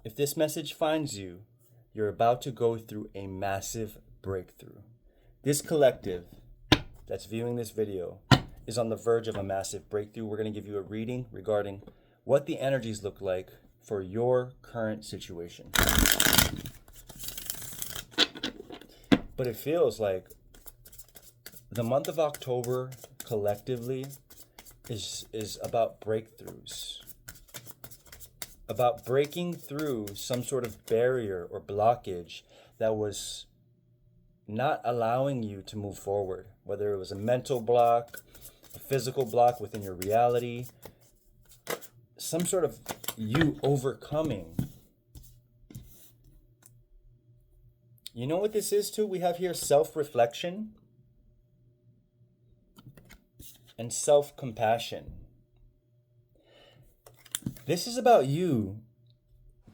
If this message finds you, you're about to go through a massive breakthrough. This collective that's viewing this video is on the verge of a massive breakthrough. We're going to give you a reading regarding what the energies look like for your current situation. But it feels like the month of October collectively is about breakthroughs, about breaking through some sort of barrier or blockage that was not allowing you to move forward, whether it was a mental block, a physical block within your reality, some sort of you overcoming. You know what this is too? We have here self-reflection and self-compassion. This is about you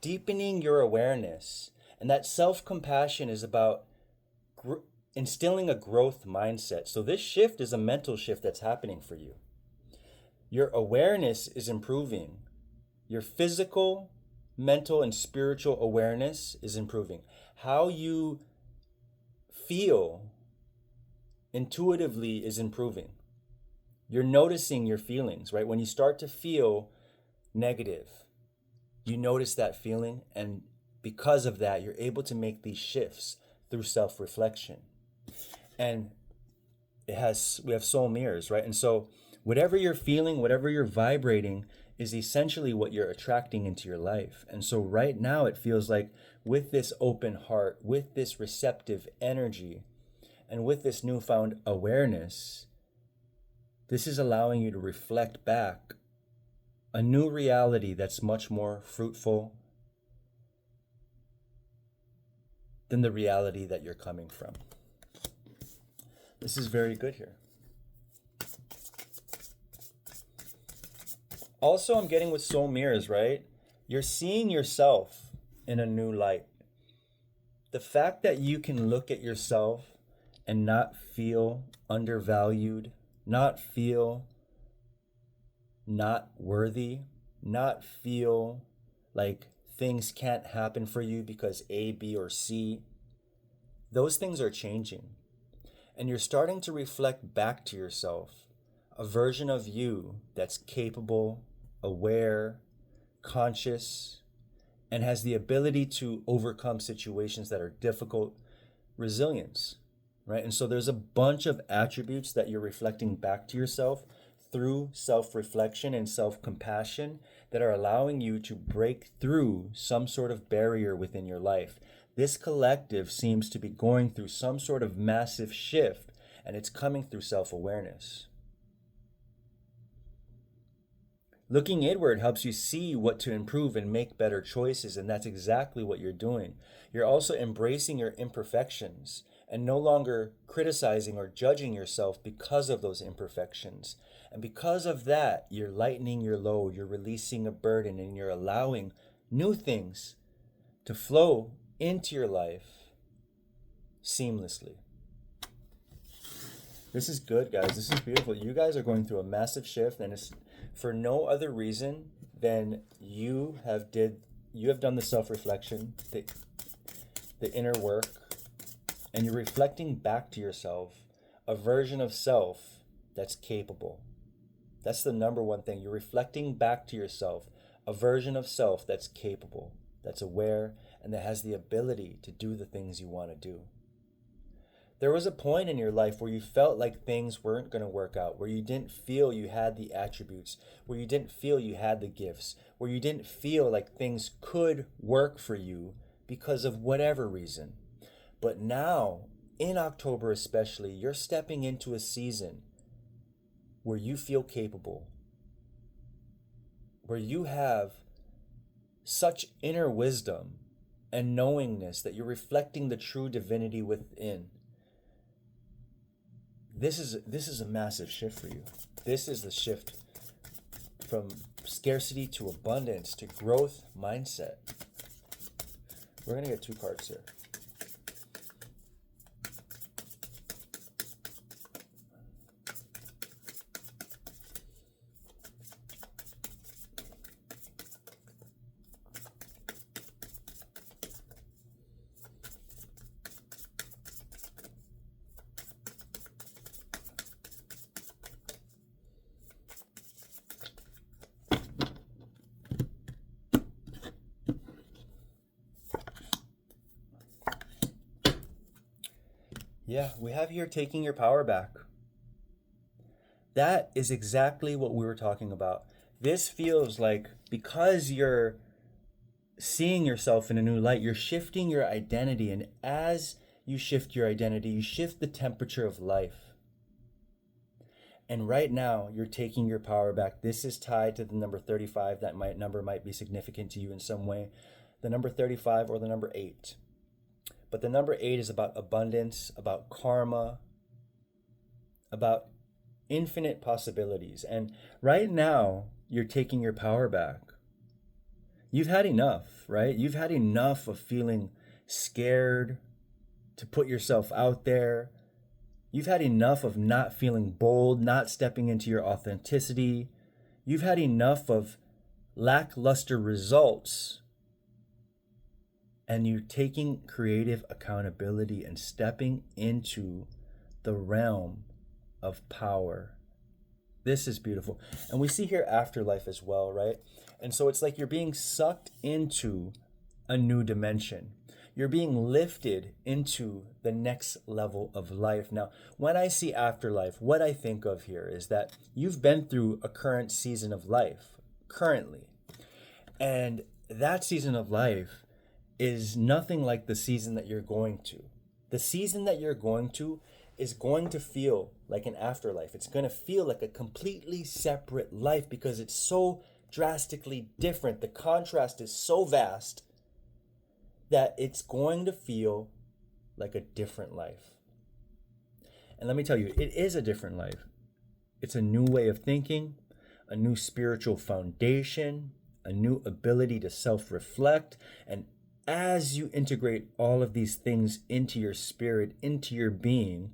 deepening your awareness, and that self-compassion is about instilling a growth mindset. So this shift is a mental shift that's happening for you. Your awareness is improving. Your physical, mental, and spiritual awareness is improving. How you feel intuitively is improving. You're noticing your feelings, right? When you start to feel negative, you notice that feeling, and because of that, you're able to make these shifts through self-reflection. And we have soul mirrors, right? And so whatever you're feeling, whatever you're vibrating is essentially what you're attracting into your life. And so right now it feels like with this open heart, with this receptive energy, and with this newfound awareness, this is allowing you to reflect back a new reality that's much more fruitful than the reality that you're coming from. This is very good here. Also, I'm getting with soul mirrors, right? You're seeing yourself in a new light. The fact that you can look at yourself and not feel undervalued, not feel not worthy, not feel like things can't happen for you because A, B, or C, those things are changing. And you're starting to reflect back to yourself a version of you that's capable, aware, conscious, and has the ability to overcome situations that are difficult, resilience, right? And so there's a bunch of attributes that you're reflecting back to yourself through self-reflection and self-compassion that are allowing you to break through some sort of barrier within your life. This collective seems to be going through some sort of massive shift, and it's coming through self-awareness. Looking inward helps you see what to improve and make better choices, and that's exactly what you're doing. You're also embracing your imperfections and no longer criticizing or judging yourself because of those imperfections. And because of that, you're lightening your load, you're releasing a burden, and you're allowing new things to flow into your life seamlessly. This is good, guys. This is beautiful. You guys are going through a massive shift, and it's for no other reason than you have done the self-reflection, the inner work, and you're reflecting back to yourself a version of self that's capable. That's the number one thing. You're reflecting back to yourself a version of self that's capable, that's aware, and that has the ability to do the things you want to do. There was a point in your life where you felt like things weren't going to work out, where you didn't feel you had the attributes, where you didn't feel you had the gifts, where you didn't feel like things could work for you because of whatever reason. But now, in October especially, you're stepping into a season where you feel capable, where you have such inner wisdom and knowingness that you're reflecting the true divinity within. This is a massive shift for you. This is the shift from scarcity to abundance to growth mindset. We're going to get 2 cards here. Yeah, we have here taking your power back. That is exactly what we were talking about. This feels like because you're seeing yourself in a new light, you're shifting your identity. And as you shift your identity, you shift the temperature of life. And right now, you're taking your power back. This is tied to the number 35. That number might be significant to you in some way. The number 35 or the number 8. But the number 8 is about abundance, about karma, about infinite possibilities. And right now, you're taking your power back. You've had enough, right? You've had enough of feeling scared to put yourself out there. You've had enough of not feeling bold, not stepping into your authenticity. You've had enough of lackluster results. And you're taking creative accountability and stepping into the realm of power. This is beautiful. And we see here afterlife as well, right? And so it's like you're being sucked into a new dimension. You're being lifted into the next level of life. Now, when I see afterlife, what I think of here is that you've been through a current season of life, currently. And that season of life is nothing like the season that you're going to. The season that you're going to is going to feel like an afterlife. It's going to feel like a completely separate life because it's so drastically different. The contrast is so vast that it's going to feel like a different life. And let me tell you, it is a different life. It's a new way of thinking, a new spiritual foundation, a new ability to self-reflect. And as you integrate all of these things into your spirit, into your being,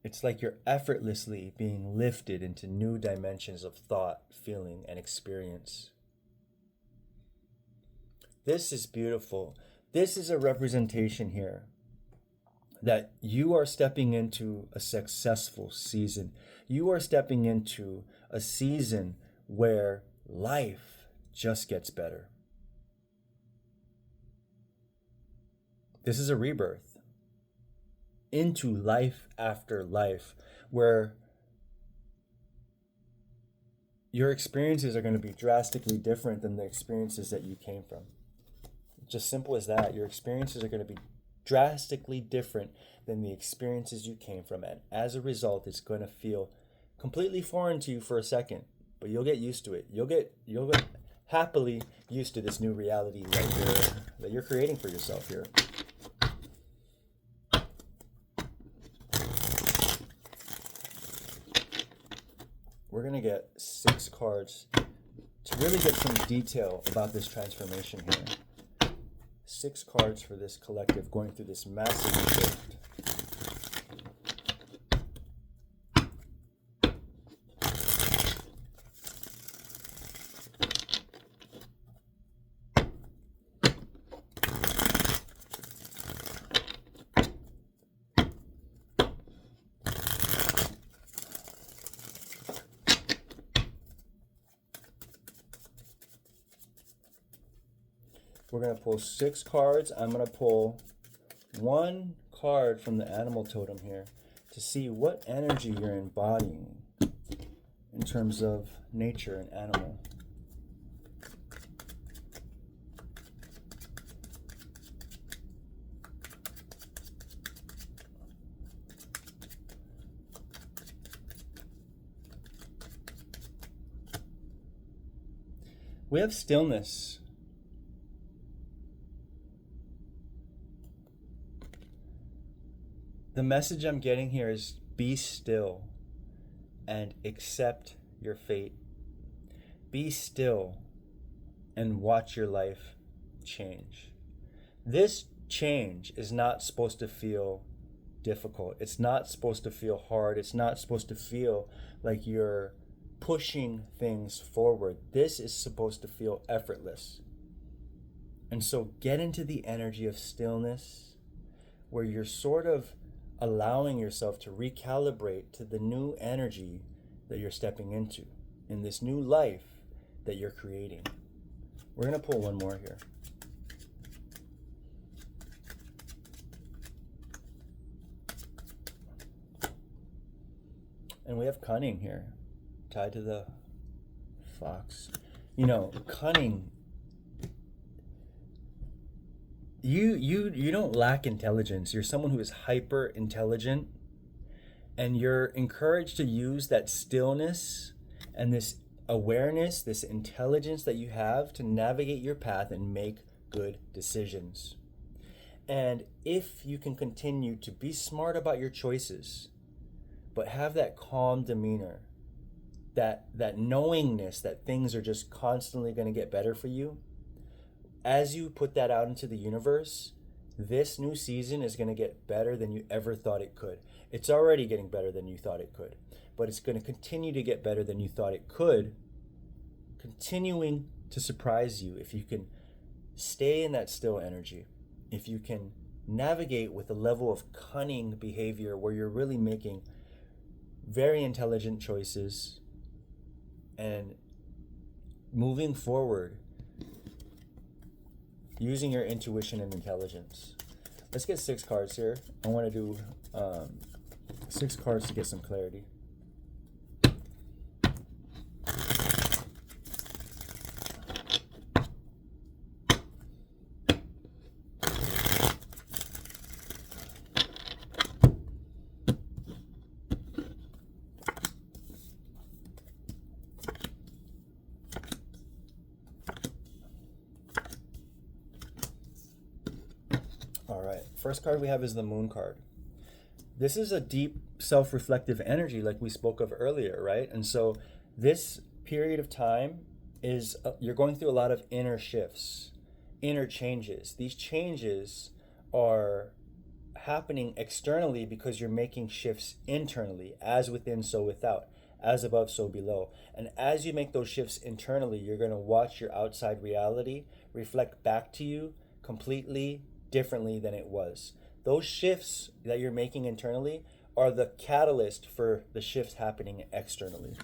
it's like you're effortlessly being lifted into new dimensions of thought, feeling, and experience. This is beautiful. This is a representation here that you are stepping into a successful season. You are stepping into a season where life just gets better. This is a rebirth into life after life, where your experiences are going to be drastically different than the experiences that you came from. Just simple as that. Your experiences are going to be drastically different than the experiences you came from. And as a result, it's going to feel completely foreign to you for a second, but you'll get used to it. You'll get happily used to this new reality that you're creating for yourself here. We're going to get 6 cards to really get some detail about this transformation here. 6 cards for this collective going through this massive shift. We're going to pull 6 cards. I'm going to pull 1 card from the animal totem here to see what energy you're embodying in terms of nature and animal. We have stillness. The message I'm getting here is be still and accept your fate. Be still and watch your life change. This change is not supposed to feel difficult. It's not supposed to feel hard. It's not supposed to feel like you're pushing things forward. This is supposed to feel effortless. And so get into the energy of stillness where you're sort of allowing yourself to recalibrate to the new energy that you're stepping into in this new life that you're creating. We're going to pull 1 more here. And we have cunning here, tied to the fox. Cunning. You don't lack intelligence. You're someone who is hyper intelligent, and you're encouraged to use that stillness and this awareness, this intelligence that you have to navigate your path and make good decisions. And if you can continue to be smart about your choices, but have that calm demeanor, that knowingness that things are just constantly going to get better for you, as you put that out into the universe, this new season is going to get better than you ever thought it could. It's already getting better than you thought it could, but it's going to continue to get better than you thought it could, continuing to surprise you if you can stay in that still energy, if you can navigate with a level of cunning behavior where you're really making very intelligent choices and moving forward using your intuition and intelligence. Let's get 6 cards here. I want to do 6 cards to get some clarity. All right, first card we have is the Moon card. This is a deep self-reflective energy like we spoke of earlier, right? And so this period of time is you're going through a lot of inner shifts, inner changes. These changes are happening externally because you're making shifts internally, as within, so without, as above, so below. And as you make those shifts internally, you're going to watch your outside reality reflect back to you completely differently than it was. Those shifts that you're making internally are the catalyst for the shifts happening externally.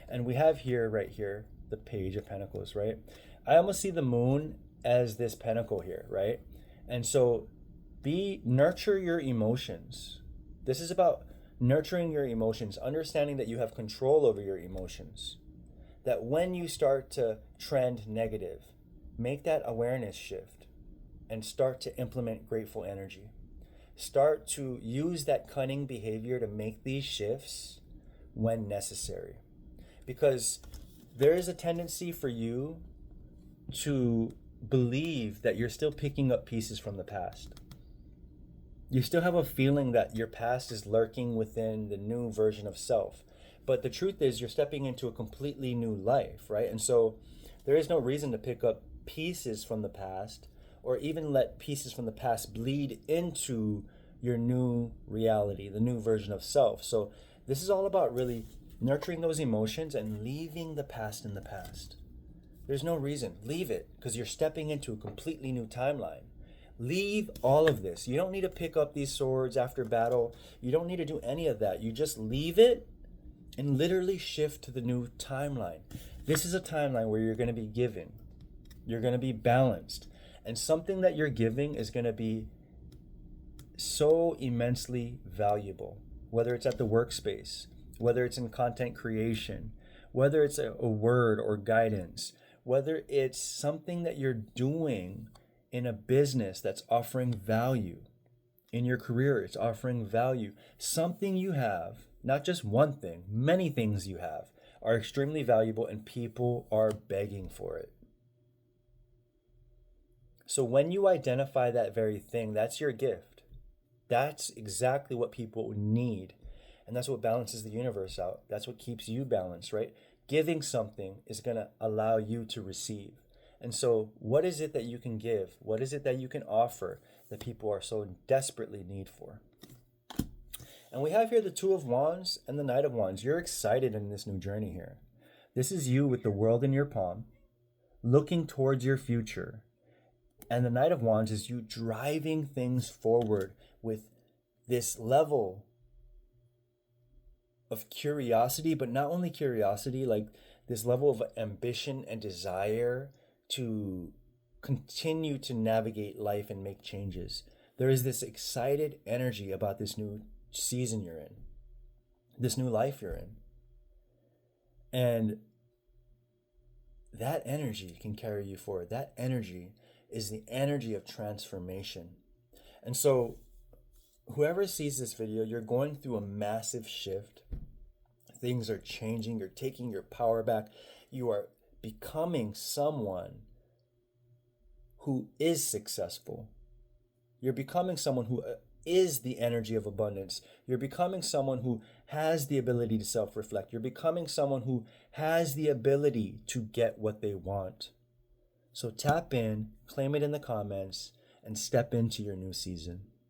And we have here, right here, the Page of Pentacles, right? I almost see the Moon as this pentacle here, right? And so nurture your emotions. This is about nurturing your emotions, understanding that you have control over your emotions. That when you start to trend negative, make that awareness shift and start to implement grateful energy. Start to use that cunning behavior to make these shifts when necessary. Because there is a tendency for you to believe that you're still picking up pieces from the past. You still have a feeling that your past is lurking within the new version of self. But the truth is you're stepping into a completely new life, right? And so there is no reason to pick up pieces from the past or even let pieces from the past bleed into your new reality, the new version of self. So this is all about really nurturing those emotions and leaving the past in the past. There's no reason. Leave it, because you're stepping into a completely new timeline. Leave all of this. You don't need to pick up these swords after battle. You don't need to do any of that. You just leave it and literally shift to the new timeline. This is a timeline where you're going to be given. You're going to be balanced. And something that you're giving is going to be so immensely valuable, whether it's at the workspace, whether it's in content creation, whether it's a word or guidance, whether it's something that you're doing in a business that's offering value, in your career, it's offering value. Something you have, not just one thing, many things you have are extremely valuable and people are begging for it. So when you identify that very thing, that's your gift. That's exactly what people need. And that's what balances the universe out. That's what keeps you balanced, right? Giving something is going to allow you to receive. And so what is it that you can give? What is it that you can offer that people are so desperately need for? And we have here the Two of Wands and the Knight of Wands. You're excited in this new journey here. This is you with the world in your palm, looking towards your future. And the Knight of Wands is you driving things forward with this level of curiosity, but not only curiosity, like this level of ambition and desire to continue to navigate life and make changes. There is this excited energy about this new season you're in. this new life you're in. And that energy can carry you forward. That energy is the energy of transformation. And so whoever sees this video, you're going through a massive shift. Things are changing. You're taking your power back. You are becoming someone who is successful. You're becoming someone who is the energy of abundance. You're becoming someone who has the ability to self-reflect. You're becoming someone who has the ability to get what they want. So tap in, claim it in the comments, and step into your new season.